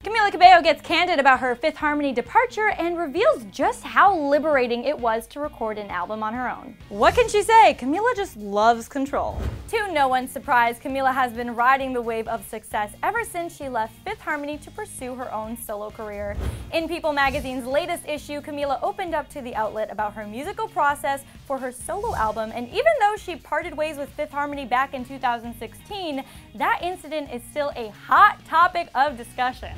Camila Cabello gets candid about her Fifth Harmony departure and reveals just how liberating it was to record an album on her own. What can she say? Camila just loves control. To no one's surprise, Camila has been riding the wave of success ever since she left Fifth Harmony to pursue her own solo career. In People magazine's latest issue, Camila opened up to the outlet about her musical process for her solo album, and even though she parted ways with Fifth Harmony back in 2016, that incident is still a hot topic of discussion.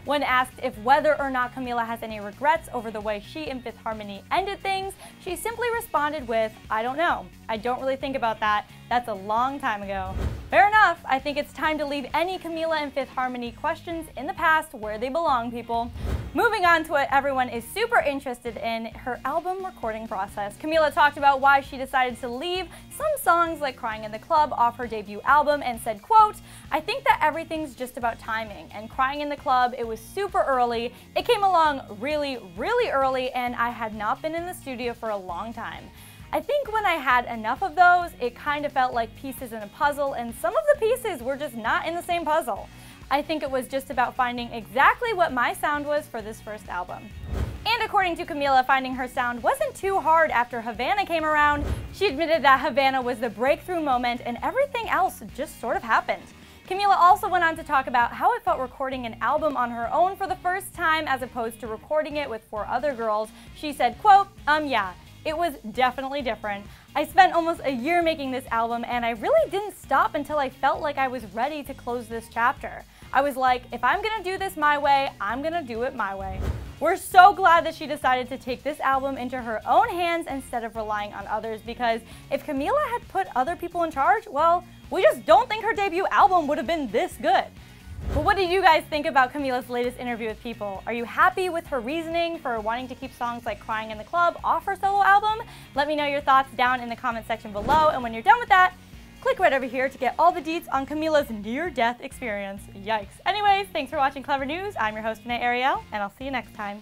When asked if whether or not Camila has any regrets over the way she and Fifth Harmony ended things, she simply responded with, "I don't know. I don't really think about that. That's a long time ago." Fair enough. I think it's time to leave any Camila and Fifth Harmony questions in the past where they belong, people. Moving on to what everyone is super interested in, her album recording process. Camila talked about why she decided to leave some songs like Crying in the Club off her debut album and said, quote, "I think that everything's just about timing, and Crying in the Club, it was super early. It came along really, really early, and I had not been in the studio for a long time. I think when I had enough of those, it kind of felt like pieces in a puzzle, and some of the pieces were just not in the same puzzle. I think it was just about finding exactly what my sound was for this first album." And according to Camila, finding her sound wasn't too hard after Havana came around. She admitted that Havana was the breakthrough moment and everything else just sort of happened. Camila also went on to talk about how it felt recording an album on her own for the first time as opposed to recording it with 4 other girls. She said, quote, yeah, it was definitely different. I spent almost a year making this album and I really didn't stop until I felt like I was ready to close this chapter. I was like, if I'm gonna do this my way, I'm gonna do it my way. We're so glad that she decided to take this album into her own hands instead of relying on others, because if Camila had put other people in charge, well, we just don't think her debut album would have been this good. But what did you guys think about Camila's latest interview with People? Are you happy with her reasoning for wanting to keep songs like Crying in the Club off her solo album? Let me know your thoughts down in the comment section below, and when you're done with that, click right over here to get all the deets on Camila's near-death experience. Yikes. Anyways, thanks for watching Clevver News. I'm your host, Ariel, and I'll see you next time.